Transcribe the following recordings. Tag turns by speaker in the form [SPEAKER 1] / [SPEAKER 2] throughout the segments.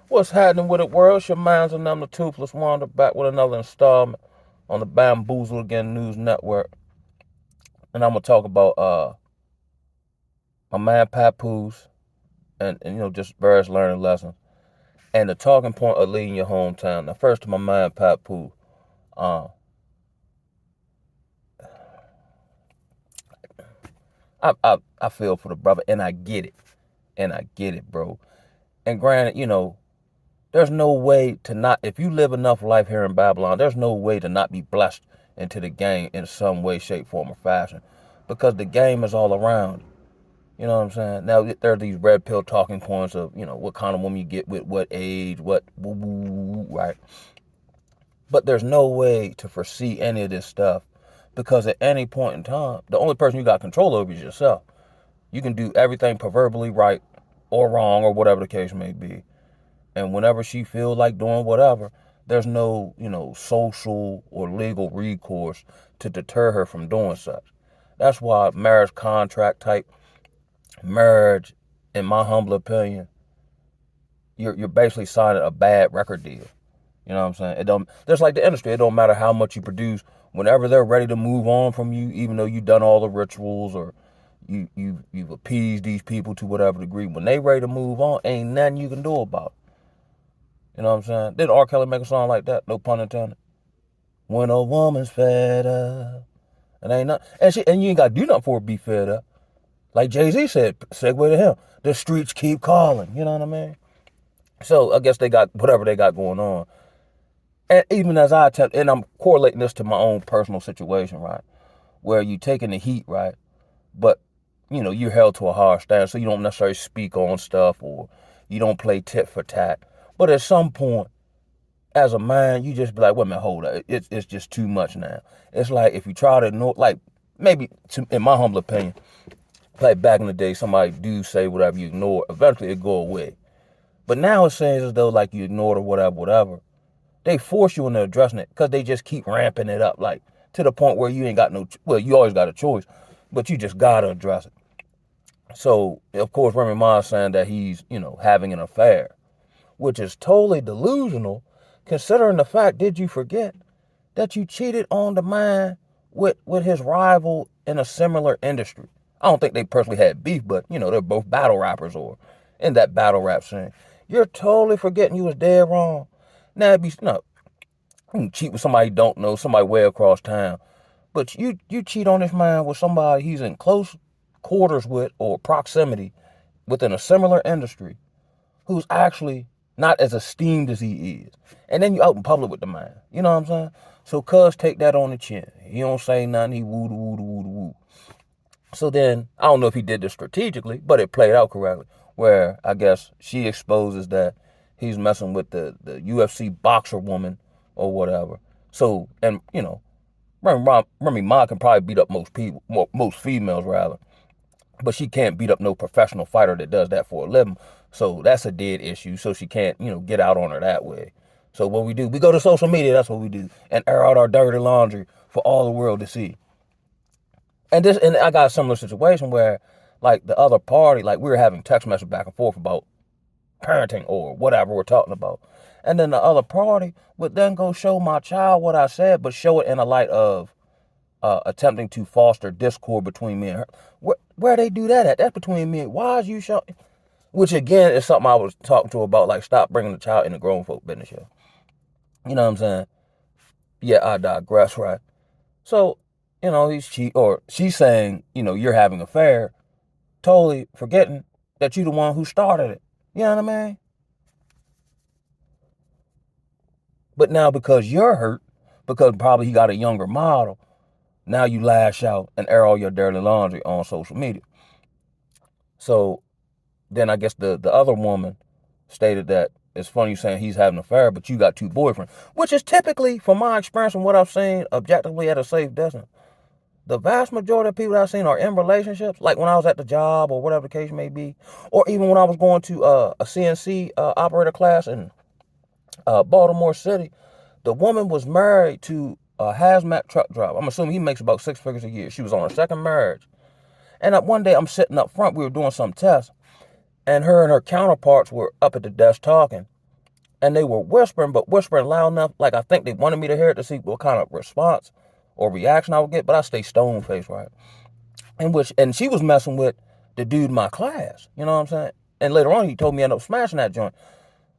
[SPEAKER 1] What's happening with it, world? It's your minds and I'm the Toothless Wonder back with another installment on the Bamboozle Again News Network. And I'm going to talk about my man Papoose and just various learning lessons. And the talking point of leading your hometown. Now, first to my man Papoose. Uh, I feel for the brother and I get it. And I get it, bro. And granted, there's no way to not, if you live enough life here in Babylon, there's no way to not be blessed into the game in some way, shape, form, or fashion. Because the game is all around. You know what I'm saying? Now, there are these red pill talking points of, what kind of woman you get with what age, what, woo, woo, right? But there's no way to foresee any of this stuff. Because at any point in time, the only person you got control over is yourself. You can do everything proverbially right or wrong or whatever the case may be. And whenever she feels like doing whatever, there's no, social or legal recourse to deter her from doing such. That's why marriage contract type marriage, in my humble opinion, you're basically signing a bad record deal. You know what I'm saying? It don't just like the industry, it don't matter how much you produce, whenever they're ready to move on from you, even though you've done all the rituals or you've appeased these people to whatever degree, when they ready to move on, ain't nothing you can do about it. You know what I'm saying? Didn't R. Kelly make a song like that? No pun intended. When a woman's fed up, and ain't not, and you ain't got to do nothing for her to be fed up. Like Jay-Z said, segue to him. The streets keep calling. You know what I mean? So I guess they got whatever they got going on. And even as I attempt, and I'm correlating this to my own personal situation, right? Where you taking the heat, right? But, you're held to a hard standard, so you don't necessarily speak on stuff or you don't play tit for tat. But at some point, as a man, you just be like, wait a minute, hold up. It's just too much now. It's like if you try to ignore, like maybe in my humble opinion, like back in the day, somebody do say whatever you ignore, eventually it go away. But now it seems as though like you ignored or whatever. They force you into addressing it because they just keep ramping it up, like to the point where you ain't got no, well, you always got a choice, but you just gotta address it. So of course, Remy Ma is saying that he's, having an affair, which is totally delusional, considering the fact, did you forget that you cheated on the man with his rival in a similar industry? I don't think they personally had beef, but, they're both battle rappers or in that battle rap scene. You're totally forgetting you was dead wrong. Now, it'd be, no, you can cheat with somebody you don't know, somebody way across town. But you cheat on this man with somebody he's in close quarters with or proximity within a similar industry who's actually not as esteemed as he is. And then you out in public with the man. You know what I'm saying? So cuz take that on the chin. He don't say nothing. He woo woo woo woo. So then, I don't know if he did this strategically, but it played out correctly. Where I guess she exposes that he's messing with the UFC boxer woman or whatever. So, and Remy Ma can probably beat up most people, most females rather. But she can't beat up no professional fighter that does that for a living. So that's a dead issue. So she can't, get out on her that way. So what we do, we go to social media, that's what we do. And air out our dirty laundry for all the world to see. And I got a similar situation where, like, the other party, like, we were having text messages back and forth about parenting or whatever we're talking about. And then the other party would then go show my child what I said, but show it in a light of attempting to foster discord between me and her. Where they do that at? That's between me. Why is you showing? Which again is something I was talking to about, like, stop bringing the child in the grown folk business here. You know what I'm saying? Yeah, I digress, right? So, she's saying, you're having an affair, totally forgetting that you're the one who started it. You know what I mean? But now because you're hurt, because probably he got a younger model, now you lash out and air all your dirty laundry on social media. So then I guess the other woman stated that it's funny you saying he's having an affair, but you got two boyfriends, which is typically, from my experience and what I've seen, objectively at a safe distance. The vast majority of people that I've seen are in relationships, like when I was at the job or whatever the case may be, or even when I was going to a CNC operator class in Baltimore City. The woman was married to a hazmat truck driver. I'm assuming he makes about 6 figures a year. She was on her second marriage. And one day I'm sitting up front, we were doing some tests, and her counterparts were up at the desk talking. And they were whispering, but whispering loud enough, like I think they wanted me to hear it to see what kind of response or reaction I would get, but I stay stone faced, right? And she was messing with the dude in my class, you know what I'm saying? And later on, he told me I ended up smashing that joint.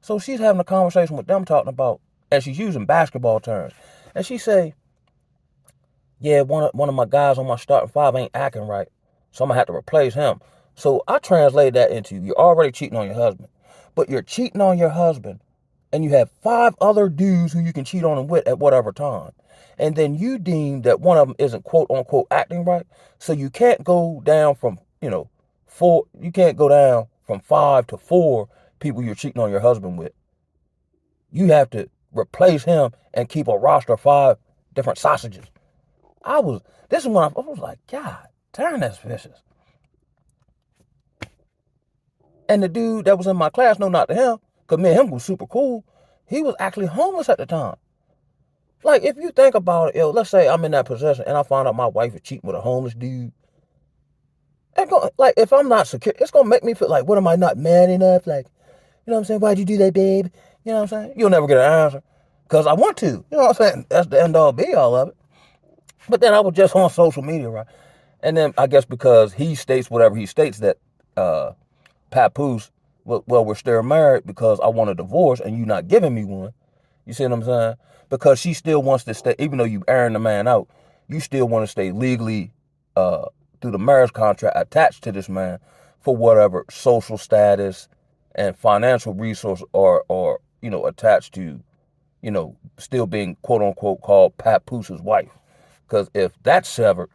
[SPEAKER 1] So she's having a conversation with them talking about, and she's using basketball terms. And she say, yeah, one of my guys on my starting five ain't acting right, so I'm gonna have to replace him. So I translate that into you're already cheating on your husband, but you're cheating on your husband, and you have five other dudes who you can cheat on him with at whatever time, and then you deem that one of them isn't quote unquote acting right, so you can't go down from four. You can't go down from five to four people you're cheating on your husband with. You have to replace him and keep a roster of five different sausages. This is when I was like, God, darn, that's vicious. And the dude that was in my class, no, not to him, because me and him was super cool, he was actually homeless at the time. Like, if you think about it, let's say I'm in that position and I find out my wife is cheating with a homeless dude. Like, if I'm not secure, it's going to make me feel like, what, am I not man enough? Like, you know what I'm saying? Why'd you do that, babe? You know what I'm saying? You'll never get an answer. Because I want to. You know what I'm saying? That's the end all be all of it. But then I was just on social media, right? And then I guess because he states whatever he states that papoose, well, we're still married because I want a divorce and you not giving me one. You see what I'm saying? Because she still wants to stay, even though you airing the man out, you still want to stay legally through the marriage contract attached to this man for whatever social status and financial resource or attached to, still being quote unquote called papoose's wife. Because if that's severed,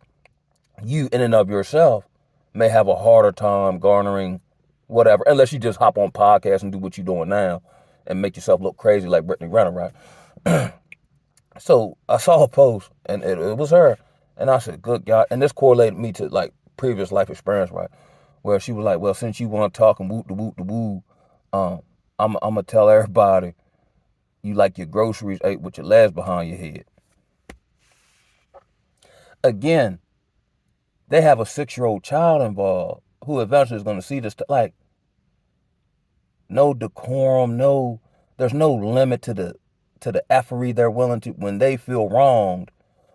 [SPEAKER 1] you in and of yourself may have a harder time garnering whatever, unless you just hop on podcasts and do what you're doing now and make yourself look crazy like Brittany Renner, right? So I saw a post and it was her. And I said, good God. And this correlated me to like previous life experience, right? Where she was like, well, since you want to talk and whoop the woo, I'm going to tell everybody you like your groceries ate with your legs behind your head. Again, they have a 6-year-old child involved who eventually is going to see this. Like, no decorum, there's no limit to the effery they're willing to when they feel wronged,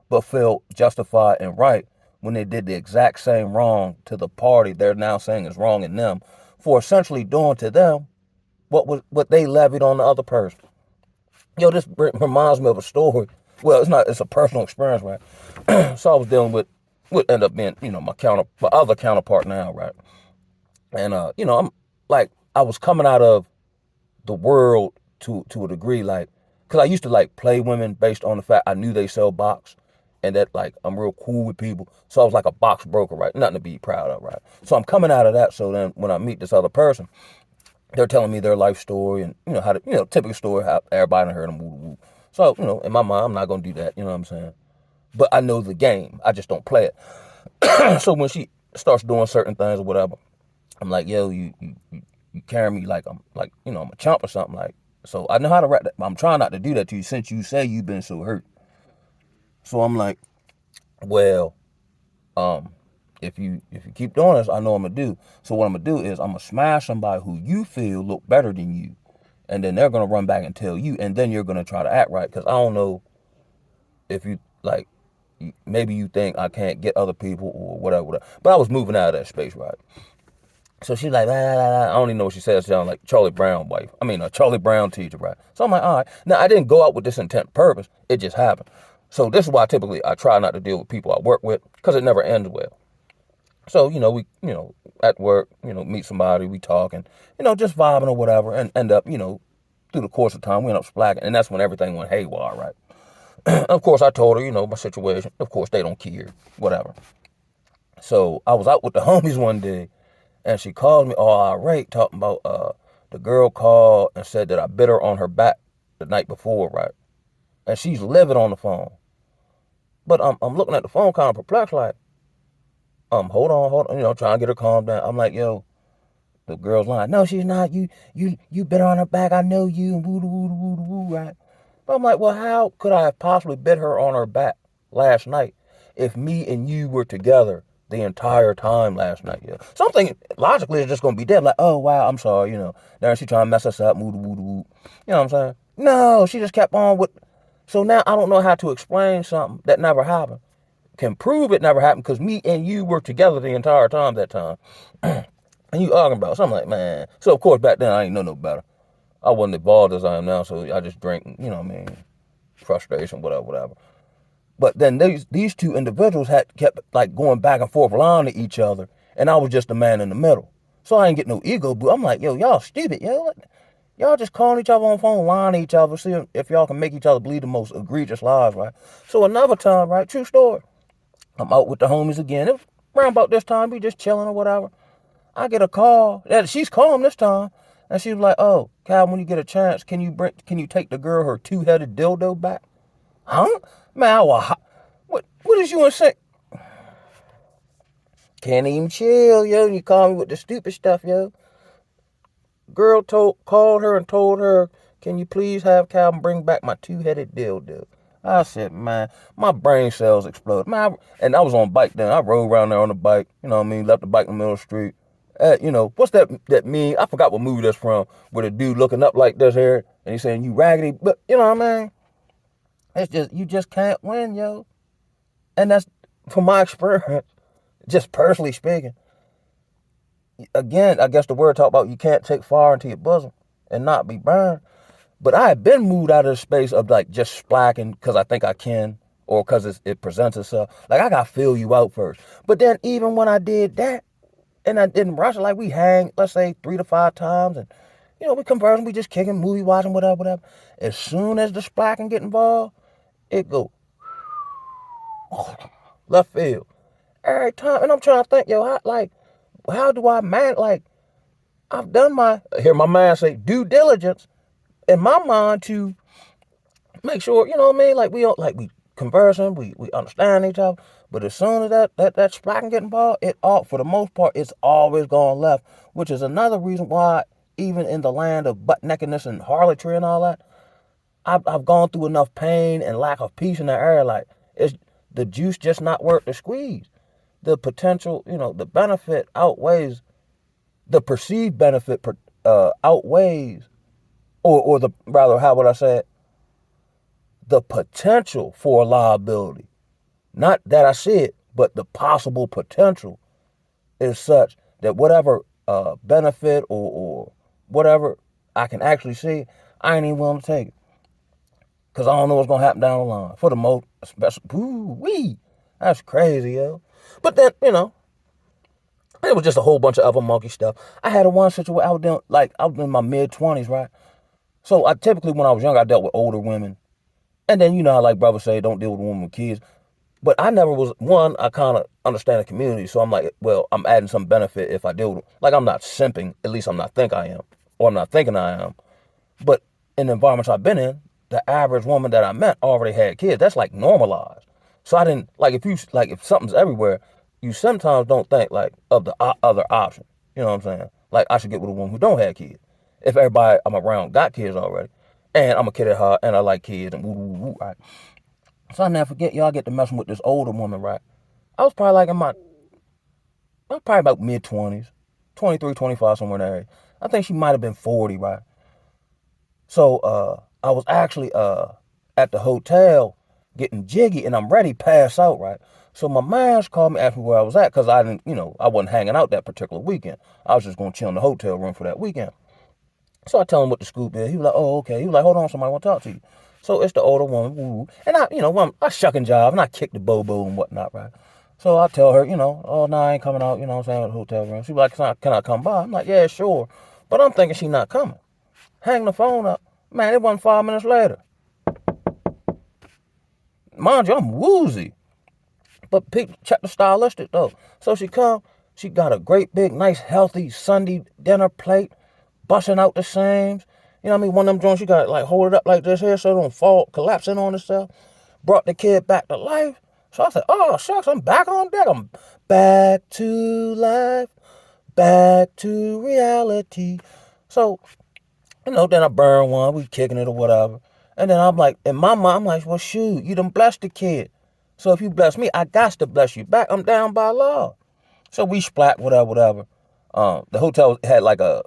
[SPEAKER 1] but feel justified and right when they did the exact same wrong to the party they're now saying is wrong in them for essentially doing to them what they levied on the other person. This reminds me of a story. Well, it's a personal experience, right? So I was dealing with what ended up being, my other counterpart now, right? And I'm like, I was coming out of the world to a degree, like, because I used to like play women based on the fact I knew they sell box and that like I'm real cool with people. So I was like a box broker, right? Nothing to be proud of, right? So I'm coming out of that. So then when I meet this other person, they're telling me their life story and how to, typical story, how everybody done heard them woo woo. So, in my mind, I'm not gonna do that, you know what I'm saying? But I know the game. I just don't play it. So when she starts doing certain things or whatever, I'm like, yo, you carry me like I'm like, I'm a chump or something. Like, so I know how to rap that. I'm trying not to do that to you since you say you've been so hurt. So I'm like, well, if you keep doing this, I know I'm gonna do. So what I'm gonna do is I'm gonna smash somebody who you feel look better than you, and then they're gonna run back and tell you, and then you're gonna try to act right. Because I don't know if you like, maybe you think I can't get other people or whatever. But I was moving out of that space, right? So she's like, I don't even know what she said. She sounded like Charlie Brown wife. I mean, a Charlie Brown teacher, right? So I'm like, all right. Now, I didn't go out with this intent purpose. It just happened. So this is why typically I try not to deal with people I work with because it never ends well. So, we, at work, meet somebody, we talk and, just vibing or whatever and end up, through the course of time, we end up splacking. And that's when everything went haywire, right? Of course, I told her, my situation. Of course, they don't care, whatever. So I was out with the homies one day and she called me all irate talking about the girl called and said that I bit her on her back the night before, right? And she's livid on the phone. But I'm looking at the phone kind of perplexed, like, hold on, trying to get her calmed down. I'm like, yo, the girl's lying. No, she's not. You bit her on her back. I know you, and woo woo woo woo, right? But I'm like, well, how could I have possibly bit her on her back last night if me and you were together the entire time last night, yo. Something logically is just gonna be dead. Like, oh wow, I'm sorry, Now she trying to mess us up, woo woo woo. You know what I'm saying? No, she just kept on with. So now I don't know how to explain something that never happened. Can prove it never happened because me and you were together the entire time that time. And you arguing about something like, man. So of course back then I ain't know no better. I wasn't involved as I am now, so I just drink, frustration, whatever, whatever. But then these two individuals had kept like going back and forth lying to each other, and I was just the man in the middle. So I ain't get no ego, but I'm like, yo, y'all stupid, yo. Y'all just calling each other on the phone, lying to each other, see if y'all can make each other believe the most egregious lies, right? So another time, right, true story. I'm out with the homies again. It was around about this time, we just chilling or whatever. I get a call. She's calm this time. And she was like, oh, Cal, when you get a chance, can you take the girl her two-headed dildo back? Huh? Man, what is you insane? Can't even chill, yo. You call me with the stupid stuff, yo. Girl called her and told her, can you please have Calvin bring back my two-headed dildo? I said, man, my brain cells exploded. Man, and I was on a bike then. I rode around there on the bike, left the bike in the middle of the street. What's that meme? I forgot what movie that's from, with a dude looking up like this here, and he's saying, you raggedy, but you know what I mean? It's just, you just can't win, yo. And that's, from my experience, just personally speaking. Again, I guess the word talk about you can't take fire into your bosom and not be burned. But I had been moved out of the space of like just splacking because I think I can, or because it presents itself. Like I got to feel you out first. But then even when I did that, and I didn't rush it, like we hang, let's say 3 to 5 times, and we conversing, we just kicking, movie watching, whatever, whatever. As soon as the splacking get involved, it go left field every time. And I'm trying to think, yo, how do I I've done hear my man say, due diligence in my mind to make sure, you know what I mean? Like we conversing, we understand each other. But as soon as that splacking get involved, for the most part, it's always gone left, which is another reason why even in the land of butt nakedness and harlotry and all that, I've gone through enough pain and lack of peace in that area. Like it's the juice just not worth the squeeze. The potential, the benefit outweighs the perceived benefit outweighs, or the rather, how would I say it? The potential for liability. Not that I see it, but the possible potential is such that whatever benefit or whatever I can actually see, I ain't even willing to take it. Because I don't know what's going to happen down the line. For the most, especially, woo-wee. That's crazy, yo. But then, it was just a whole bunch of other monkey stuff. I had one situation, I was in my mid-20s, right? So I typically, when I was younger, I dealt with older women. And then, how like brothers say, don't deal with women with kids. But I never was, I kind of understand the community. So I'm like, well, I'm adding some benefit if I deal with them. Like, I'm not simping. At least I'm not think I am. Or I'm not thinking I am. But in the environments I've been in, the average woman that I met already had kids. That's like normalized. So I didn't, if something's everywhere, you sometimes don't think like of the other option. You know what I'm saying? Like I should get with a woman who don't have kids. If everybody I'm around got kids already. And I'm a kid at heart and I like kids and woo woo woo, right? So I never forget, y'all get to messing with this older woman, right? I was probably about mid-20s, 23, 25, somewhere in that area. I think she might have been 40, right? So I was actually at the hotel getting jiggy and I'm ready to pass out, right? So my man's called me, asked me where I was at because I didn't, I wasn't hanging out that particular weekend. I was just going to chill in the hotel room for that weekend. So I tell him what the scoop is. He was like, oh, okay. He was like, hold on, somebody want to talk to you. So it's the older woman, woo. And I shuck and jive and I kick the bobo and whatnot, right? So I tell her, oh, no, I ain't coming out, what I'm saying, at the hotel room. She was like, can I come by? I'm like, yeah, sure. But I'm thinking she not coming. Hang the phone up. Man, it wasn't 5 minutes later. Mind you, I'm woozy. But people check the stylistic though. So she got a great big, nice, healthy Sunday dinner plate, busting out the seams. You know what I mean? One of them joints, you got to like hold it up like this here so it don't fall, collapse in on itself. Brought the kid back to life. So I said, oh, shucks, I'm back on deck. I'm back to life, back to reality. So, then I burn one, we kicking it or whatever. And then I'm like, in my mind, I'm like, well, shoot, you done blessed the kid. So if you bless me, I got to bless you back. I'm down by law. So we splat, whatever, whatever. The hotel had like a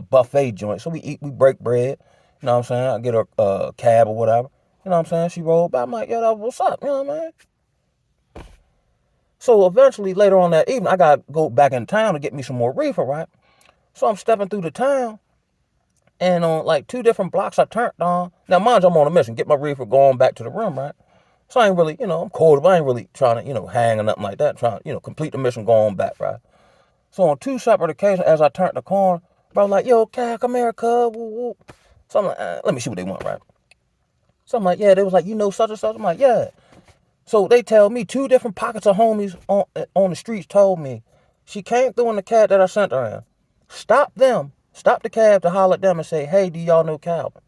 [SPEAKER 1] buffet joint. So we eat, we break bread. You know what I'm saying? I get her a cab or whatever. You know what I'm saying? She rolled by. I'm like, yo, what's up? You know what I mean? So eventually, later on that evening, I got to go back in town to get me some more reefer, right? So I'm stepping through the town, and on like 2 different blocks I turned on. Now, mind you, I'm on a mission, get my reefer, going back to the room, right? So I ain't really, I'm cold, but I ain't really trying to, hang or nothing like that. Trying to, complete the mission, going back, right? So on 2 separate occasions, as I turned the corner, bro, like, yo, Cal, come here, cuz, woo, woo. So I'm like, let me see what they want, right? So I'm like, yeah, they was like, such and such. I'm like, yeah. So they tell me 2 different pockets of homies on the streets told me she came through in the cab that I sent her in. Stop the cab to holler at them and say, hey, do y'all know Calvin?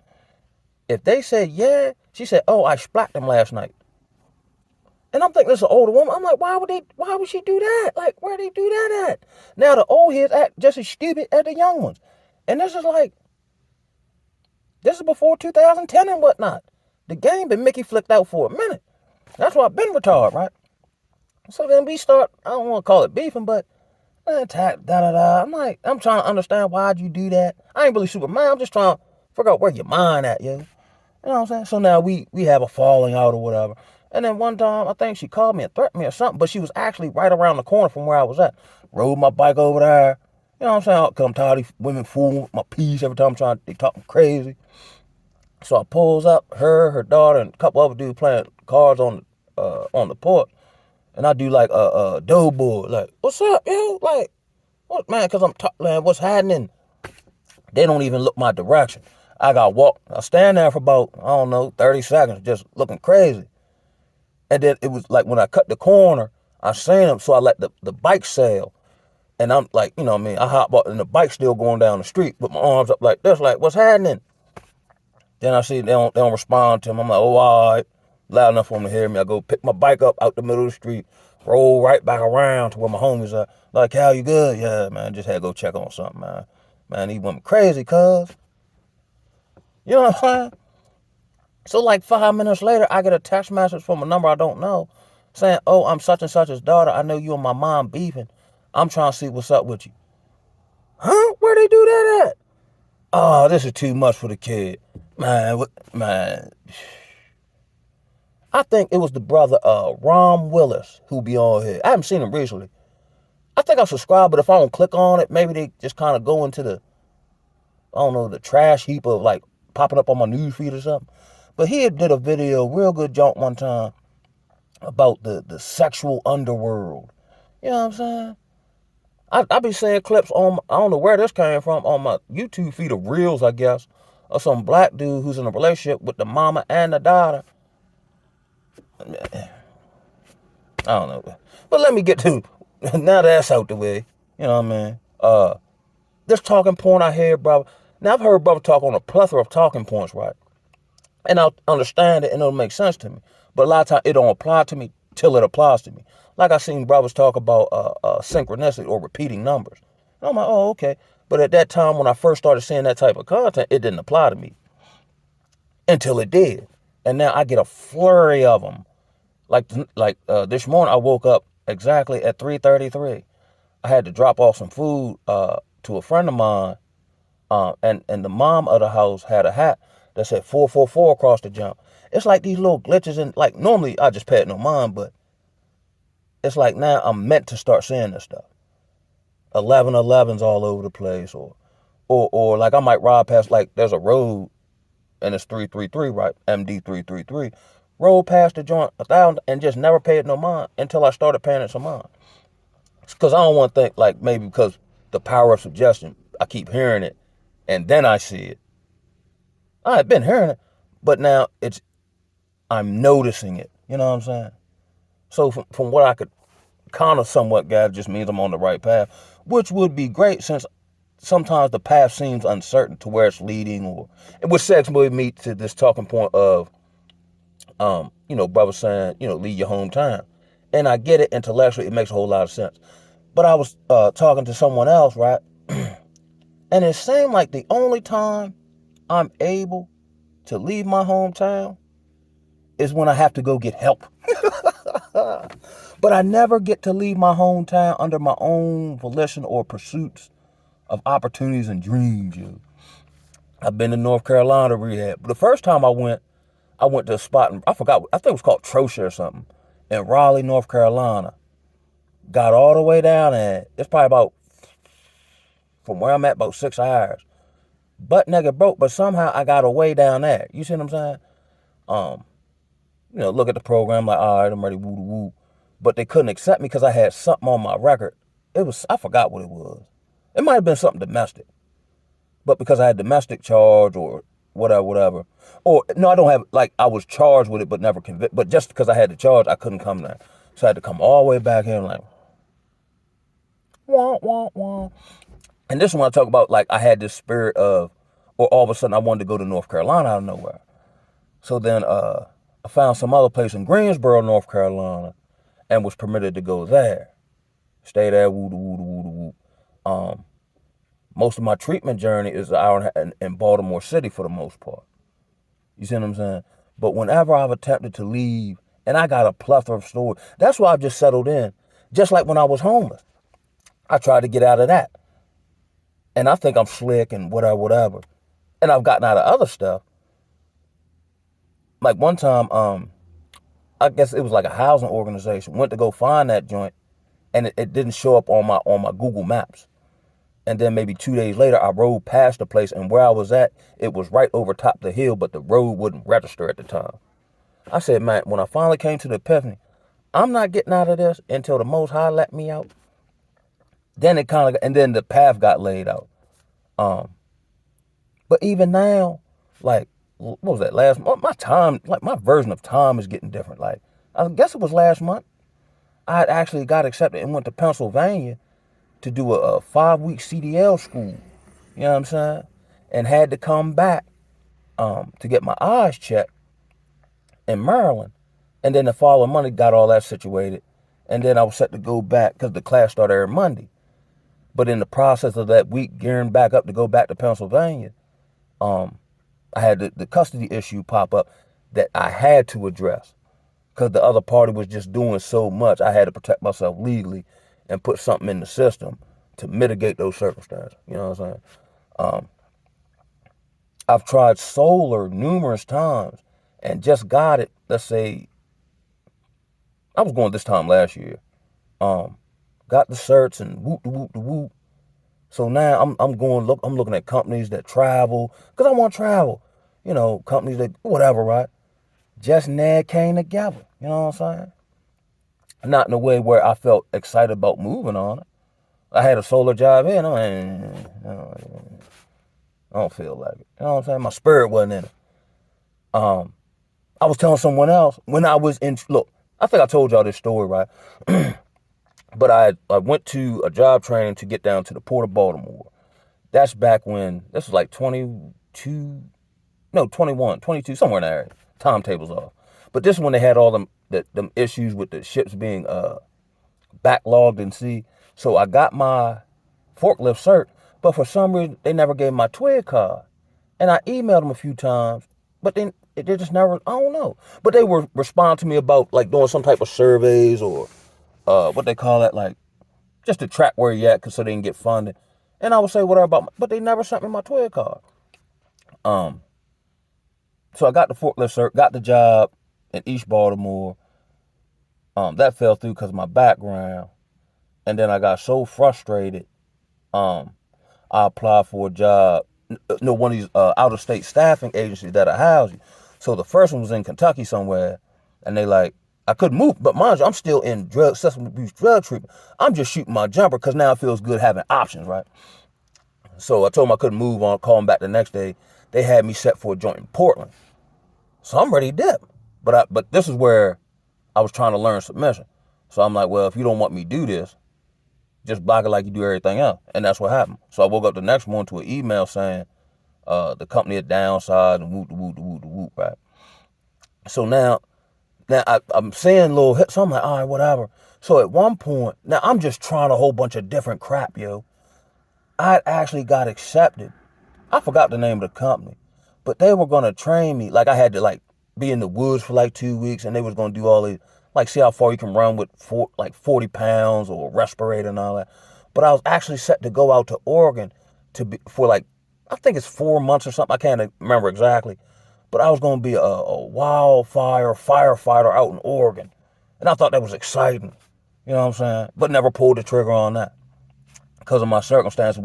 [SPEAKER 1] If they said, yeah, she said, oh, I splacked them last night. And I'm thinking this is an older woman. I'm like, why would she do that? Like, where they do that at? Now the old heads act just as stupid as the young ones. And this is before 2010 and whatnot. The game been Mickey flicked out for a minute. That's why I've been retarded, right? So then we start, I don't want to call it beefing, but da-da-da. I'm trying to understand why'd you do that. I ain't really super mad. I'm just trying to figure out where your mind at, yo. You know what I'm saying? So now we have a falling out or whatever. And then one time, I think she called me and threatened me or something, but she was actually right around the corner from where I was at. Rode my bike over there. You know what I'm saying? Because I'm tired of these women fooling with my peace every time they talking crazy. So I pulls up, her daughter, and a couple other dudes playing cards on the porch. And I do like a dough board. Like, what's up, yo? Like, what, man? Because man, what's happening? They don't even look my direction. I got walk. I stand there for about, I don't know, 30 seconds, just looking crazy. And then it was like when I cut the corner, I seen them, so I let the bike sail. And I'm like, you know what I mean? I hop up and the bike's still going down the street with my arms up like this, like, what's happening? Then I see they don't respond to them. I'm like, oh, all right. Loud enough for them to hear me. I go pick my bike up out the middle of the street, roll right back around to where my homies are. Like, Cal, you good? Yeah, man, just had to go check on something, man. Man, he went crazy, cuz. You know what I'm saying? So like 5 minutes later, I get a text message from a number I don't know saying, oh, I'm such and such's daughter. I know you and my mom beefing. I'm trying to see what's up with you. Huh? Where they do that at? Oh, this is too much for the kid. Man. I think it was the brother Ron Willis who be on here. I haven't seen him recently. I think I subscribe, but if I don't click on it, maybe they just kind of go into the trash heap of like popping up on my news feed or something. But he did a video, real good junk one time, about the sexual underworld. You know what I'm saying? I be seeing clips I don't know where this came from, on my YouTube feed of reels, I guess, of some black dude who's in a relationship with the mama and the daughter. I don't know. But let me get to, now that's out the way, you know what I mean? This talking point I hear, brother. Now, I've heard brother talk on a plethora of talking points, right? And I'll understand it and it'll make sense to me. But a lot of times it don't apply to me till it applies to me. Like I seen brothers talk about synchronicity or repeating numbers. And I'm like, oh, okay. But at that time when I first started seeing that type of content, it didn't apply to me until it did. And now I get a flurry of them. Like this morning, I woke up exactly at 3:33. I had to drop off some food to a friend of mine, and the mom of the house had a hat that said 444 across the jump. It's like these little glitches, and like normally I just pay it no mind, but it's like now I'm meant to start seeing this stuff. 1111s all over the place, or like I might ride past, like there's a road and it's 333, right? MD 333. Rolled past the joint 1,000 and just never paid no mind until I started paying it some mind. Because I don't want to think like maybe because the power of suggestion, I keep hearing it and then I see it. I've been hearing it, but now I'm noticing it. You know what I'm saying? So from what I could kind of somewhat gather, just means I'm on the right path, which would be great since sometimes the path seems uncertain to where it's leading, which segues me to this talking point of, brother saying, leave your hometown. And I get it intellectually, it makes a whole lot of sense. But I was talking to someone else, right? And it seemed like the only time I'm able to leave my hometown is when I have to go get help. But I never get to leave my hometown under my own volition or pursuits of opportunities and dreams, yo. I've been to North Carolina rehab. But the first time I went to a spot, I forgot, I think it was called Trocia or something, in Raleigh, North Carolina. Got all the way down there. It's probably about, from where I'm at, about 6 hours. Butt nigga broke, but somehow I got away down there. You see what I'm saying? Look at the program like, all right, I'm ready, woo woo. But they couldn't accept me because I had something on my record. I forgot what it was. It might have been something domestic. But because I had domestic charge or whatever. Or, no, I don't have, like, I was charged with it but never convicted. But just because I had the charge, I couldn't come there. So I had to come all the way back here and like, wah, wah, wah. And this is when I talk about, like, I had this spirit of, or all of a sudden I wanted to go to North Carolina out of nowhere. So then I found some other place in Greensboro, North Carolina, and was permitted to go there. Stay there, woo. Most of my treatment journey is an hour in Baltimore City for the most part. You see what I'm saying? But whenever I've attempted to leave, and I got a plethora of stories, that's why I've just settled in. Just like when I was homeless. I tried to get out of that. And I think I'm slick and whatever. And I've gotten out of other stuff. Like one time, I guess it was like a housing organization. Went to go find that joint, and it didn't show up on my Google Maps. And then maybe 2 days later, I rode past the place, and where I was at, it was right over top the hill, but the road wouldn't register at the time. I said, man, when I finally came to the epiphany, I'm not getting out of this until the Most High let me out. Then it kind of, and then the path got laid out. But even now, like, what was that last month? My time, like my version of time is getting different. Like, I guess it was last month. I had actually got accepted and went to Pennsylvania to do a 5-week CDL school. You know what I'm saying? And had to come back to get my eyes checked in Maryland. And then the following Monday, got all that situated. And then I was set to go back because the class started every Monday. But in the process of that week, gearing back up to go back to Pennsylvania, I had the custody issue pop up that I had to address because the other party was just doing so much. I had to protect myself legally and put something in the system to mitigate those circumstances. You know what I'm saying? I've tried solar numerous times and just got it. Let's say I was going this time last year. Got the certs and whoop. So now I'm looking at companies that travel because I want to travel. You know, companies that whatever, right? Just never came together. You know what I'm saying? Not in a way where I felt excited about moving on it. I had a solar job here, and I don't feel like it. You know what I'm saying? My spirit wasn't in it. I was telling someone else when I was in. Look, I think I told y'all this story, right? But I went to a job training to get down to the Port of Baltimore. That's back when, this was like 21, 22, somewhere in that area. Timetables off. But this is when they had all them issues with the ships being backlogged in sea. So I got my forklift cert, but for some reason, they never gave my twig card. And I emailed them a few times, but then they just never, I don't know. But they were responding to me about like doing some type of surveys or what they call that, like, just to track where you at, cause so they can get funded. And I would say whatever about, but they never sent me my twig card. So I got the forklift cert, got the job in East Baltimore. That fell through because of my background. And then I got so frustrated, I applied for a job, one of these out-of-state staffing agencies that are housing. So the first one was in Kentucky somewhere, and they like, I couldn't move, but mind you, I'm still in substance abuse drug treatment. I'm just shooting my jumper because now it feels good having options, right? So I told them I couldn't move on, call them back the next day. They had me set for a joint in Portland. So I'm ready to dip. But this is where I was trying to learn submission. So I'm like, well, if you don't want me to do this, just block it like you do everything else. And that's what happened. So I woke up the next morning to an email saying the company had downsized and whoop, right? So now I'm seeing little hits. So I'm like, all right, whatever. So at one point, now I'm just trying a whole bunch of different crap, yo. I actually got accepted. I forgot the name of the company, but they were going to train me. Like I had to like be in the woods for like 2 weeks, and they was going to do all these like see how far you can run with 40 pounds or a respirator and all that. But I was actually set to go out to Oregon for like, I think it's 4 months or something. I can't remember exactly. But I was going to be a wildfire firefighter out in Oregon. And I thought that was exciting. You know what I'm saying? But never pulled the trigger on that because of my circumstances.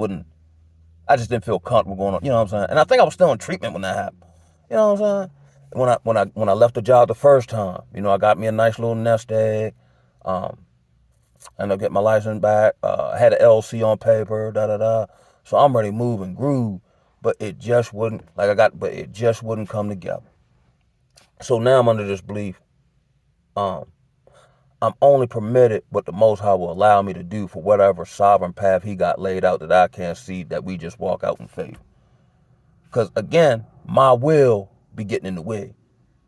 [SPEAKER 1] I just didn't feel comfortable going on. You know what I'm saying? And I think I was still in treatment when that happened. You know what I'm saying? When I left the job the first time, I got me a nice little nest egg. Um, and I get my license back. I had an LC on paper, da da da. So I'm ready to move and groove, but it just wouldn't but it just wouldn't come together. So now I'm under this belief. Um, I'm only permitted what the Most High will allow me to do for whatever sovereign path He got laid out that I can't see, that we just walk out in faith. Because again, my will be getting in the way.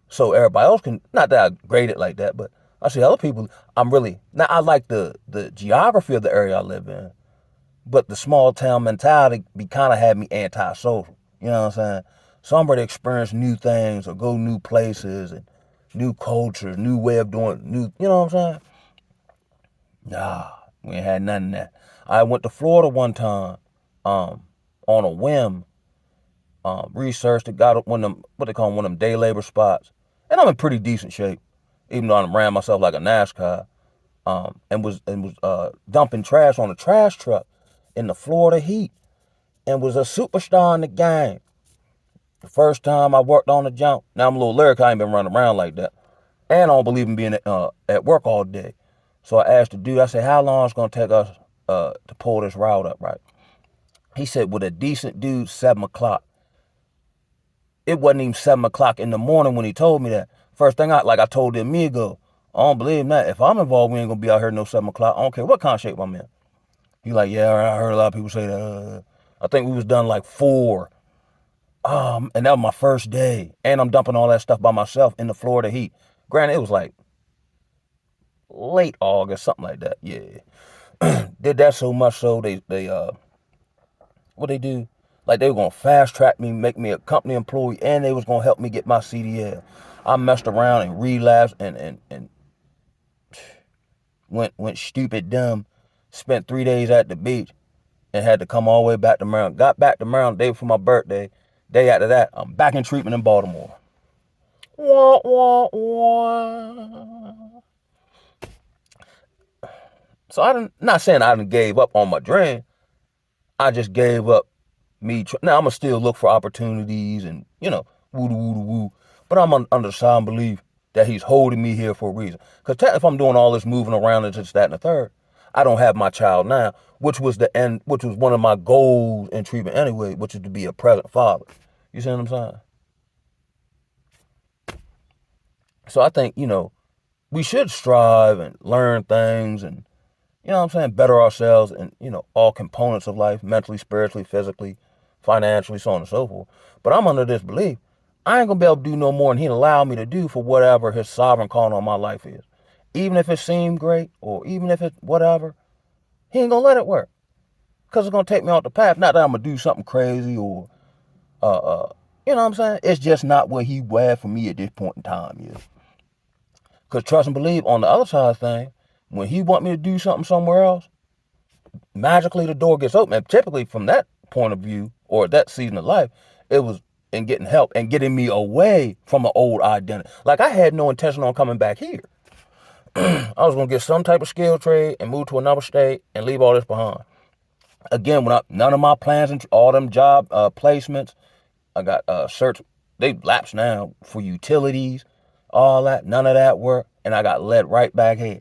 [SPEAKER 1] So everybody else can, not that I grade it like that, but I see other people, now I like the geography of the area I live in, but the small town mentality kind of had me antisocial. You know what I'm saying? So I'm ready to experience new things or go new places and new cultures, new way of doing, you know what I'm saying? Nah, we ain't had none of that. I went to Florida one time, on a whim, researched it, got one of them, what they call them, one of them day labor spots. And I'm in pretty decent shape, even though I ran myself like a NASCAR. And was dumping trash on a trash truck in the Florida heat, and was a superstar in the game. The first time I worked on the jump. Now I'm a little lyric, I ain't been running around like that. And I don't believe in being at work all day. So I asked the dude, I said, how long is it going to take us to pull this route up, right? He said, with a decent dude, 7 o'clock. It wasn't even 7 o'clock in the morning when he told me that. First thing I told him me ago, I don't believe in that. If I'm involved, we ain't going to be out here no 7 o'clock. I don't care what kind of shape I'm in. He like, yeah, I heard a lot of people say that. I think we was done like 4. And that was my first day. And I'm dumping all that stuff by myself in the Florida heat. Granted, it was like late August, something like that. Yeah. Did that so much so they what they do? Like they were gonna fast track me, make me a company employee, and they was gonna help me get my CDL. I messed around and relapsed and went stupid dumb. Spent 3 days at the beach and had to come all the way back to Maryland. Got back to Maryland the day before my birthday. Day after that, I'm back in treatment in Baltimore. Wah, wah, wah. So not saying I didn't gave up on my dream. I just gave up now I'm gonna still look for opportunities and woo woo woo. But I'm under the sound belief that He's holding me here for a reason. Because if I'm doing all this moving around and this, that, and the third, I don't have my child now, which was one of my goals in treatment anyway, which is to be a present father. You see what I'm saying? So I think we should strive and learn things and better ourselves in, all components of life, mentally, spiritually, physically, financially, so on and so forth. But I'm under this belief, I ain't gonna be able to do no more than He allowed me to do for whatever His sovereign calling on my life is. Even if it seemed great, or even if it's whatever, He ain't gonna let it work. Because it's gonna take me off the path. Not that I'm gonna do something crazy or, you know what I'm saying? It's just not what He had for me at this point in time, yeah. Because trust and believe, on the other side of things, when He want me to do something somewhere else, magically the door gets open. And typically from that point of view, or that season of life, it was in getting help and getting me away from an old identity. Like I had no intention on coming back here. I was going to get some type of skill trade and move to another state and leave all this behind. Again, none of my plans and all them job placements, I got search, they lapsed now for utilities, all that, none of that work, and I got led right back here.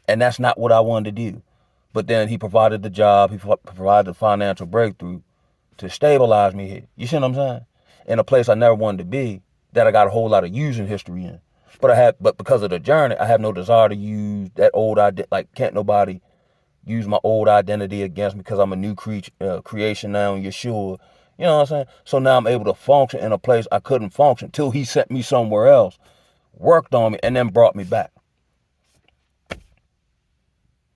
[SPEAKER 1] And that's not what I wanted to do. But then He provided the job, He provided the financial breakthrough to stabilize me here. You see what I'm saying? In a place I never wanted to be, that I got a whole lot of using history in. But because of the journey, I have no desire to use that old identity. Like, can't nobody use my old identity against me because I'm a new creation now in Yeshua. You know what I'm saying? So now I'm able to function in a place I couldn't function till He sent me somewhere else, worked on me, and then brought me back.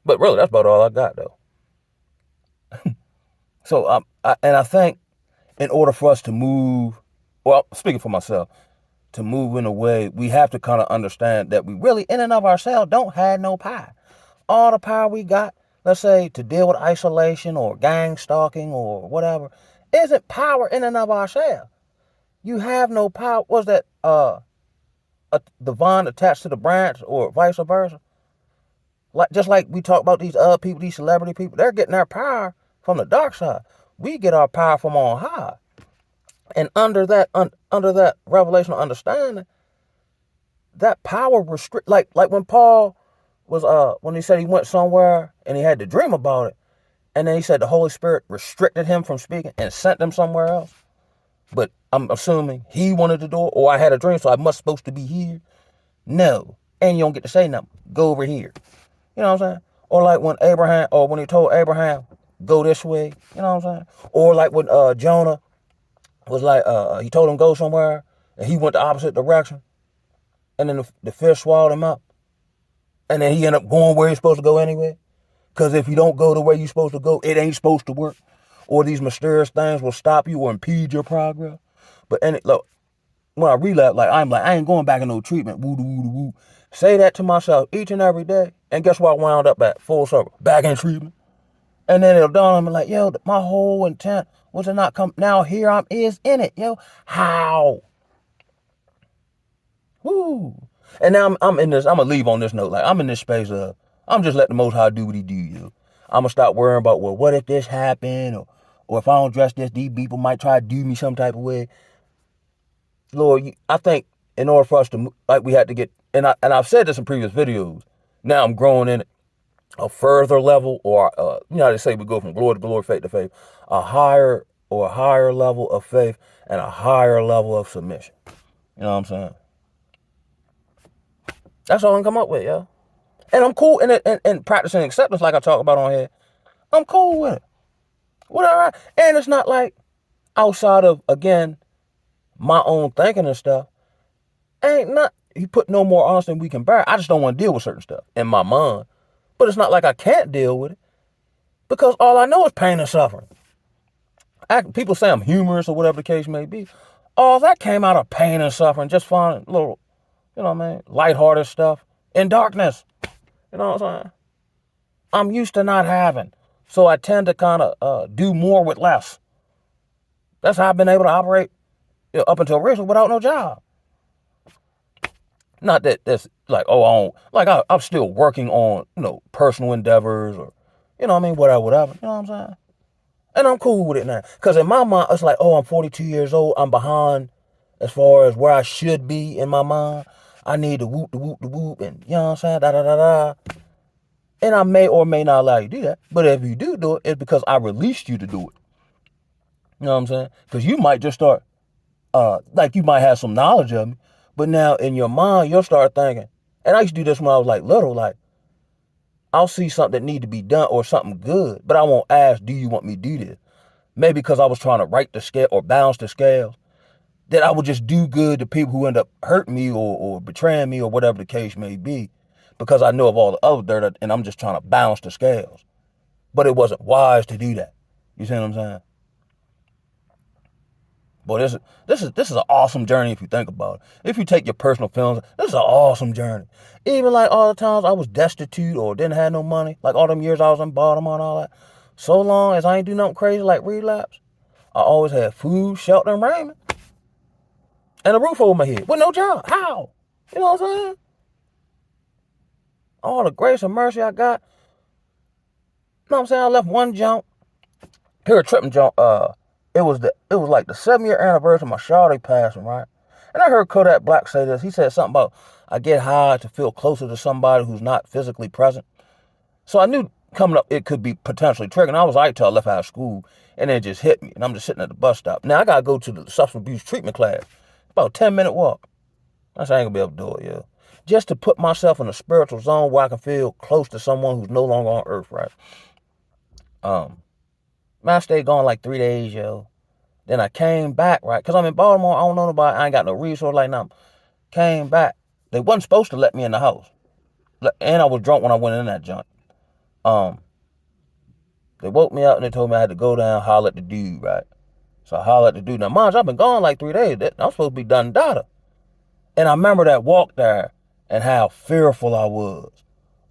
[SPEAKER 1] But really, that's about all I got, though. So, I think in order for us to move, well, speaking for myself, to move in a way, we have to kind of understand that we really, in and of ourselves, don't have no power. All the power we got, let's say, to deal with isolation or gang stalking or whatever, isn't power in and of ourselves. You have no power. Was that the vine attached to the branch or vice versa? Like, just like we talk about these other people, these celebrity people, they're getting their power from the dark side. We get our power from on high. And under that revelational understanding, that power restrict, like when Paul was when he said he went somewhere and he had to dream about it, and then he said the Holy Spirit restricted him from speaking and sent him somewhere else. But I'm assuming he wanted to do it, or I had a dream, so I must supposed to be here. No, and you don't get to say nothing. Go over here. You know what I'm saying? Or like when Abraham, or when he told Abraham, go this way. You know what I'm saying? Or like when Jonah was like, he told him go somewhere, and he went the opposite direction, and then the fish swallowed him up, and then he ended up going where he's supposed to go anyway. Because if you don't go the way you're supposed to go, it ain't supposed to work. Or these mysterious things will stop you or impede your progress. But look, when I relapse, I'm like, I ain't going back in no treatment. Woo woo woo woo. Say that to myself each and every day. And guess what I wound up at? Full circle. Back in treatment. And then it'll dawn on me like, yo, my whole intent was to not come. Now here I'm is in it, yo. How? Woo. And now I'm in this, I'm going to leave on this note. Like, I'm in this space of, I'm just letting the Most High do what he do, yo. I'm going to stop worrying about, well, what if this happened? Or if I don't dress this, these people might try to do me some type of way. Lord, I think in order for us to, like, we had to get, and I've said this in previous videos, now I'm growing in a further level, or, you know how they say we go from glory to glory, faith to faith, a higher level of faith and a higher level of submission. You know what I'm saying? That's all I can come up with, yo. And I'm cool in practicing acceptance like I talk about on here. I'm cool with it. Whatever. And it's not like outside of, again, my own thinking and stuff. He put no more on us than we can bear. I just don't want to deal with certain stuff in my mind. But it's not like I can't deal with it. Because all I know is pain and suffering. People say I'm humorous or whatever the case may be. All that came out of pain and suffering. Just finding little, you know what I mean, lighthearted stuff in darkness. You know what I'm saying? I'm used to not having. So I tend to kind of do more with less. That's how I've been able to operate up until recently without no job. Not that that's like, oh, I don't, like I'm still working on, personal endeavors or, you know what I mean, whatever. You know what I'm saying? And I'm cool with it now. Because in my mind, it's like, oh, I'm 42 years old. I'm behind as far as where I should be in my mind. I need to whoop, and, you know what I'm saying, da-da-da-da. And I may or may not allow you to do that. But if you do it, it's because I released you to do it. You know what I'm saying? Because you might just start, like you might have some knowledge of me. But now in your mind, you'll start thinking. And I used to do this when I was like little. Like, I'll see something that need to be done or something good. But I won't ask, do you want me to do this? Maybe because I was trying to right the scale or balance the scales. That I would just do good to people who end up hurting me or betraying me or whatever the case may be. Because I know of all the other dirt and I'm just trying to balance the scales. But it wasn't wise to do that. You see what I'm saying? Boy, this is an awesome journey if you think about it. If you take your personal feelings, this is an awesome journey. Even like all the times I was destitute or didn't have no money, like all them years I was in Baltimore and all that. So long as I ain't do nothing crazy like relapse, I always had food, shelter, and raiment. And a roof over my head with no job. How? You know what I'm saying? All the grace and mercy I got. You know what I'm saying? I left one jump. Here a tripping jump. It was like the 7-year anniversary of my shawty passing, right? And I heard Kodak Black say this. He said something about, I get high to feel closer to somebody who's not physically present. So I knew coming up it could be potentially triggering. I was like till I left out of school, and it just hit me. And I'm just sitting at the bus stop. Now I got to go to the substance abuse treatment class. About a 10-minute walk. I said, I ain't going to be able to do it, yeah. Just to put myself in a spiritual zone where I can feel close to someone who's no longer on earth, right? Man, I stayed gone like 3 days, yo. Then I came back, right? Because I'm in Baltimore. I don't know nobody. I ain't got no resource like nothing. Came back. They wasn't supposed to let me in the house. And I was drunk when I went in that joint. They woke me up and they told me I had to go down, holler at the dude, right? So I hollered at the dude. Now, mind you, I've been gone like 3 days. I'm supposed to be done data. And I remember that walk there and how fearful I was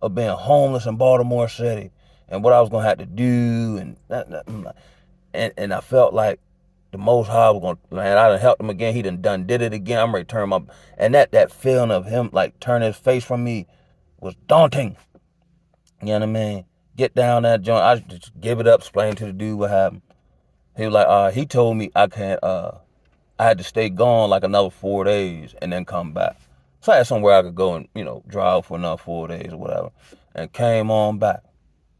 [SPEAKER 1] of being homeless in Baltimore City and what I was gonna have to do, and I felt like the Most High was gonna, man, I done helped him again. He did it again. I'm ready to turn my, and that feeling of him like turning his face from me was daunting. You know what I mean? Get down that joint. I just give it up, explain to the dude what happened. He was like, he told me I can't, I had to stay gone like another 4 days and then come back. So I had somewhere I could go and, drive for another 4 days or whatever. And came on back.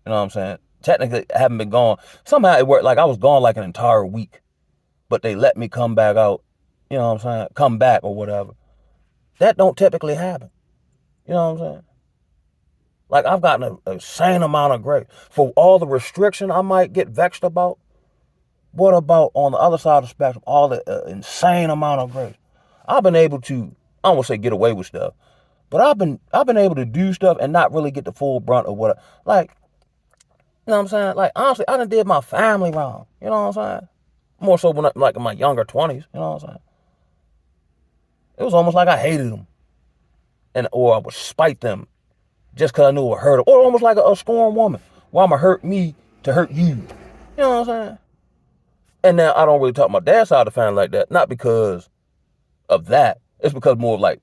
[SPEAKER 1] You know what I'm saying? Technically, I haven't been gone. Somehow it worked like I was gone like an entire week. But they let me come back out. You know what I'm saying? Come back or whatever. That don't typically happen. You know what I'm saying? Like I've gotten a insane amount of grace. For all the restriction I might get vexed about, what about on the other side of the spectrum, all the insane amount of grace? I've been able to, I don't want to say get away with stuff, but I've been able to do stuff and not really get the full brunt of what, like, you know what I'm saying? Like, honestly, I done did my family wrong. You know what I'm saying? More so when like in my younger 20s, you know what I'm saying? It was almost like I hated them. Or I would spite them just because I knew it would hurt them. Or almost like a scorned woman. Why I'm going to hurt me to hurt you. You know what I'm saying? And now I don't really talk my dad's side of the family like that. Not because of that. It's because more of like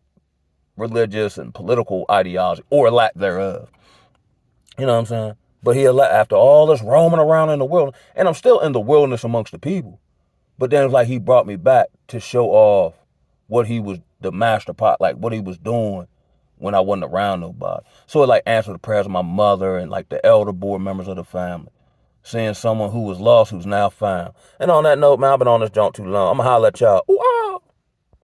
[SPEAKER 1] religious and political ideology or lack thereof. You know what I'm saying? But after all this roaming around in the world, and I'm still in the wilderness amongst the people. But then it's like he brought me back to show off what he was, the master pot, like what he was doing when I wasn't around nobody. So it like answered the prayers of my mother and like the elder board members of the family. Seeing someone who was lost who's now found. And on that note, man, I've been on this jaunt too long. I'm gonna holler at y'all. Ooh, ah.